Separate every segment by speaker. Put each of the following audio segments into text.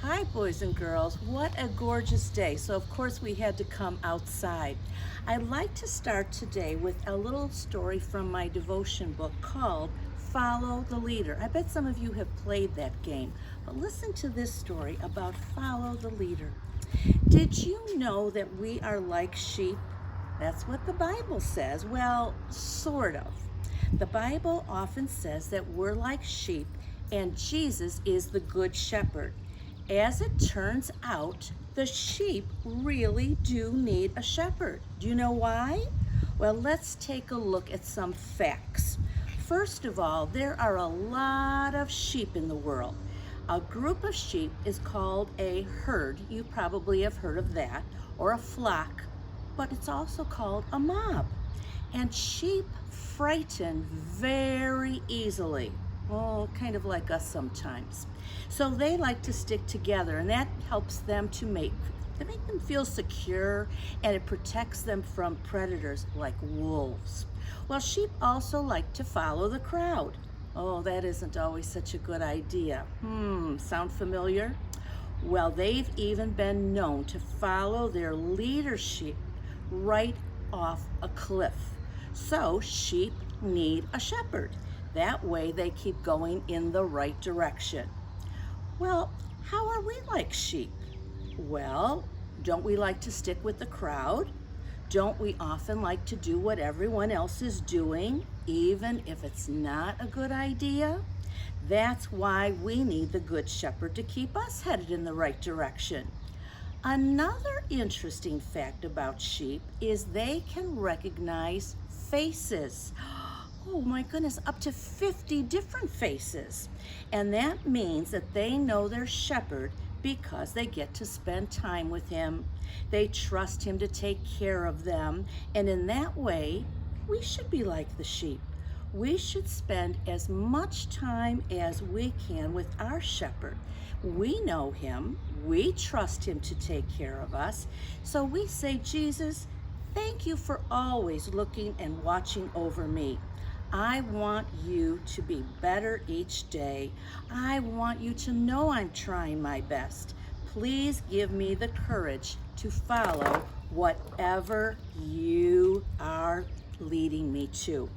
Speaker 1: Hi, boys and girls. What a gorgeous day. So, of course, we had to come outside. I'd like to start today with a little story from my devotion book called Follow the Leader. I bet some of you have played that game, but listen to this story about Follow the Leader. Did you know that we are like sheep? That's what the Bible says. Well, sort of. The Bible often says that we're like sheep and Jesus is the good shepherd. As it turns out, the sheep really do need a shepherd. Do you know why? Well, let's take a look at some facts. First of all, there are a lot of sheep in the world. A group of sheep is called a herd. You probably have heard of that, or a flock, but it's also called a mob. And sheep frighten very easily. Oh, kind of like us sometimes. So they like to stick together, and that helps them to make them feel secure, and it protects them from predators like wolves. Well, sheep also like to follow the crowd. Oh, that isn't always such a good idea. Sound familiar? Well, they've even been known to follow their leadership right off a cliff. So sheep need a shepherd. That way they keep going in the right direction. Well, how are we like sheep? Well, don't we like to stick with the crowd? Don't we often like to do what everyone else is doing, even if it's not a good idea? That's why we need the Good Shepherd to keep us headed in the right direction. Another interesting fact about sheep is they can recognize faces. Oh my goodness, up to 50 different faces. And that means that they know their shepherd because they get to spend time with him. They trust him to take care of them. And in that way, we should be like the sheep. We should spend as much time as we can with our shepherd. We know him. We trust him to take care of us. So we say, Jesus, thank you for always looking and watching over me. I want you to be better each day. I want you to know I'm trying my best. Please give me the courage to follow whatever you are leading me to.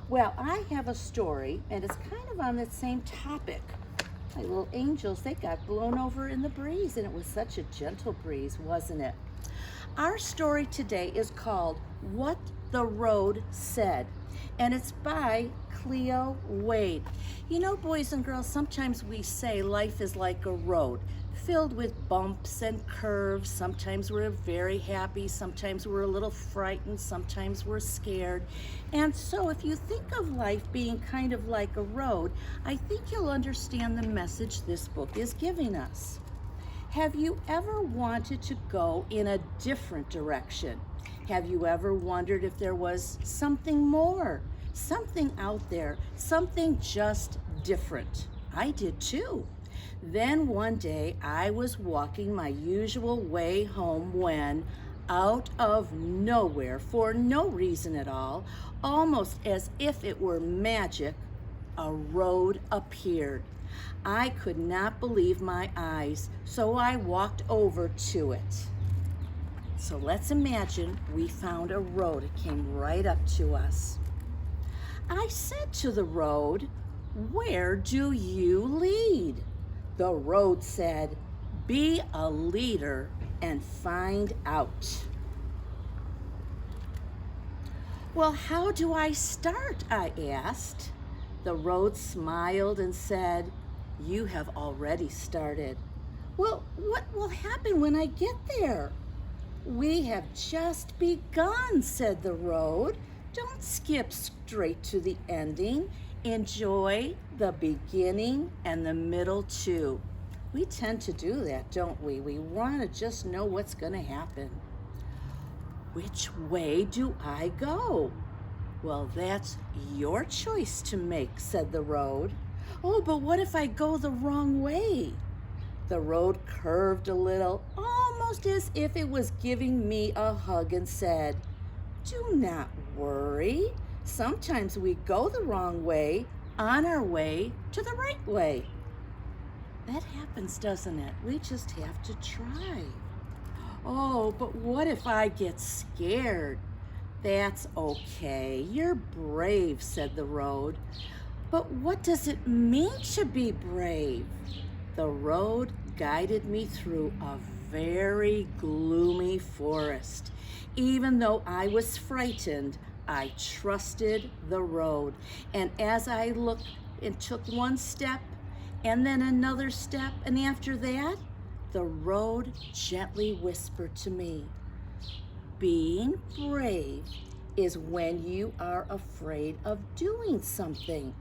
Speaker 1: Well, I have a story, and it's kind of on that same topic. My little angels, they got blown over in the breeze, and it was such a gentle breeze, wasn't it? Our story today is called What the Road Said, and it's by Cleo Wade. You know, boys and girls, sometimes we say life is like a road filled with bumps and curves. Sometimes we're very happy, sometimes we're a little frightened, sometimes we're scared. And so if you think of life being kind of like a road, I think you'll understand the message this book is giving us. Have you ever wanted to go in a different direction? Have you ever wondered if there was something more, something out there, something just different? I did too. Then one day I was walking my usual way home when, out of nowhere, for no reason at all, almost as if it were magic, a road appeared. I could not believe my eyes, so I walked over to it. So let's imagine we found a road. It came right up to us. I said to the road, "Where do you lead?" The road said, "Be a leader and find out." Well, how do I start? I asked. The road smiled and said, "You have already started." Well, what will happen when I get there? "We have just begun," said the road. "Don't skip straight to the ending. Enjoy the beginning and the middle too." We tend to do that, don't we? We want to just know what's going to happen. Which way do I go? "Well, that's your choice to make," said the road. "Oh, but what if I go the wrong way?" The road curved a little, almost as if it was giving me a hug, and said, "Do not worry. Sometimes we go the wrong way on our way to the right way." That happens, doesn't it? We just have to try. Oh, but what if I get scared? That's okay. You're brave, said the road. But what does it mean to be brave? The road guided me through a very gloomy forest. Even though I was frightened, I trusted the road. And as I looked and took one step and then another step, and after that, the road gently whispered to me, being brave is when you are afraid of doing something,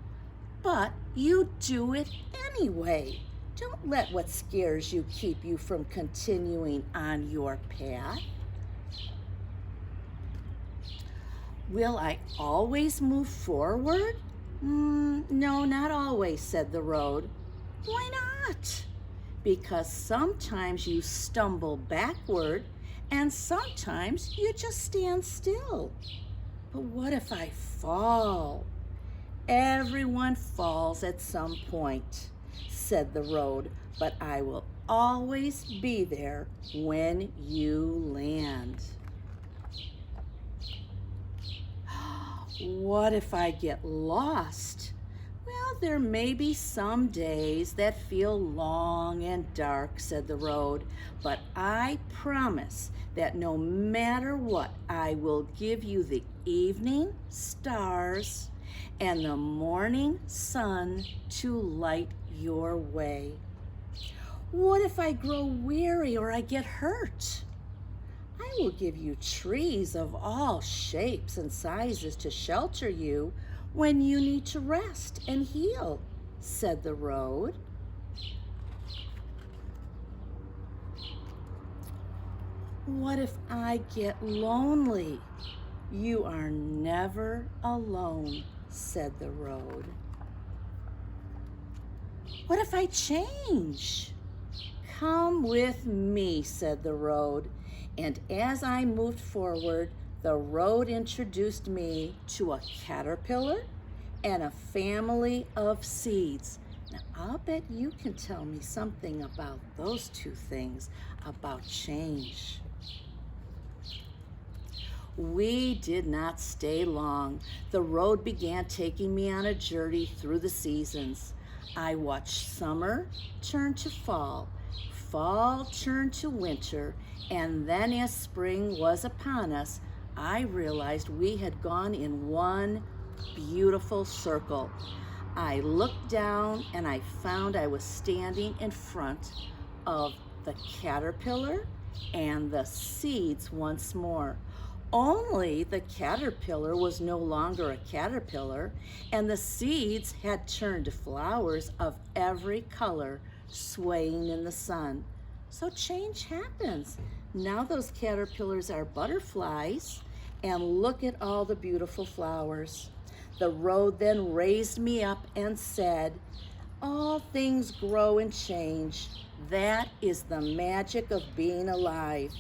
Speaker 1: but you do it anyway. Don't let what scares you keep you from continuing on your path. Will I always move forward? No, not always, said the road. Why not? Because sometimes you stumble backward and sometimes you just stand still. But what if I fall? Everyone falls at some point, said the road, but I will always be there when you land. What if I get lost? Well, there may be some days that feel long and dark, said the road, but I promise that no matter what, I will give you the evening stars and the morning sun to light your way. What if I grow weary or I get hurt? I will give you trees of all shapes and sizes to shelter you when you need to rest and heal, said the road. What if I get lonely? You are never alone, said the road. What if I change? Come with me, said the road. And as I moved forward, the road introduced me to a caterpillar and a family of seeds. Now, I'll bet you can tell me something about those two things, about change. We did not stay long. The road began taking me on a journey through the seasons. I watched summer turn to fall, fall turn to winter, and then as spring was upon us, I realized we had gone in one beautiful circle. I looked down and I found I was standing in front of the caterpillar and the seeds once more. Only the caterpillar was no longer a caterpillar, and the seeds had turned to flowers of every color swaying in the sun. So change happens. Now those caterpillars are butterflies, and look at all the beautiful flowers. The road then raised me up and said, all things grow and change. That is the magic of being alive.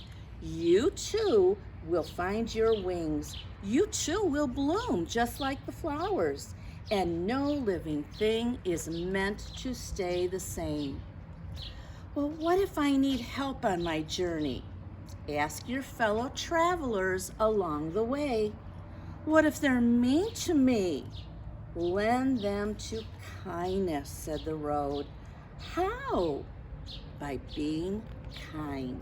Speaker 1: You too will find your wings. You too will bloom just like the flowers. And no living thing is meant to stay the same. Well, what if I need help on my journey? Ask your fellow travelers along the way. What if they're mean to me? Lend them to kindness, said the road. How? By being kind.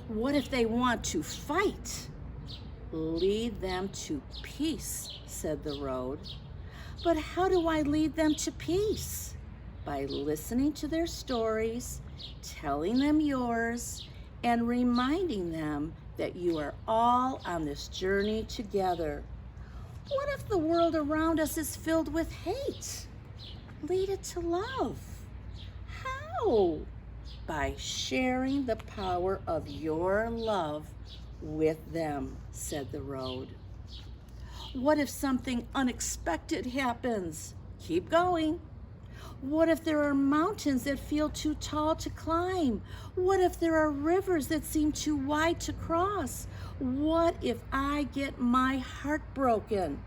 Speaker 1: What if they want to fight? Lead them to peace, said the road. But how do I lead them to peace? By listening to their stories, telling them yours, and reminding them that you are all on this journey together. What if the world around us is filled with hate? Lead it to love. How? By sharing the power of your love with them, said the road. What if something unexpected happens? Keep going. What if there are mountains that feel too tall to climb? What if there are rivers that seem too wide to cross? What if I get my heart broken?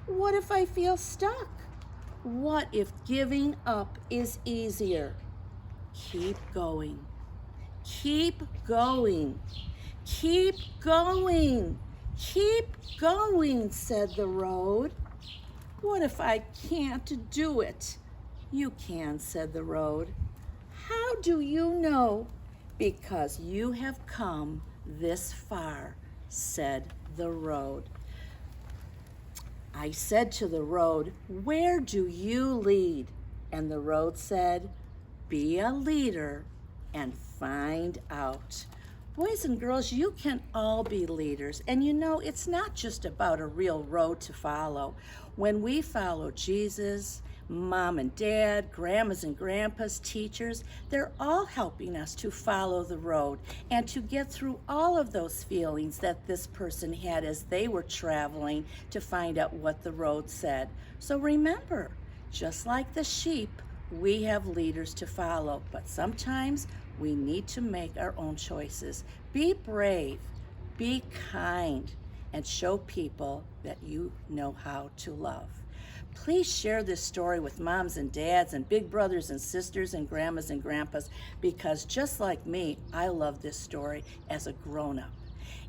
Speaker 1: What if I feel stuck? What if giving up is easier? keep going. Keep going. Keep going. Keep going, said the road. What if I can't do it? You can, said the road. How do you know? Because you have come this far, said the road. I said to the road, where do you lead? And the road said, be a leader and find out. Boys and girls, you can all be leaders. And you know, it's not just about a real road to follow. When we follow Jesus, Mom and Dad, grandmas and grandpas, teachers, they're all helping us to follow the road and to get through all of those feelings that this person had as they were traveling to find out what the road said. So remember, just like the sheep, we have leaders to follow, but sometimes we need to make our own choices. Be brave, be kind, and show people that you know how to love. Please share this story with moms and dads and big brothers and sisters and grandmas and grandpas, because just like me, I love this story as a grown-up.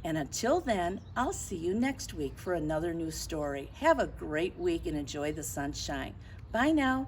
Speaker 1: And until then, I'll see you next week for another new story. Have a great week and enjoy the sunshine. Bye now.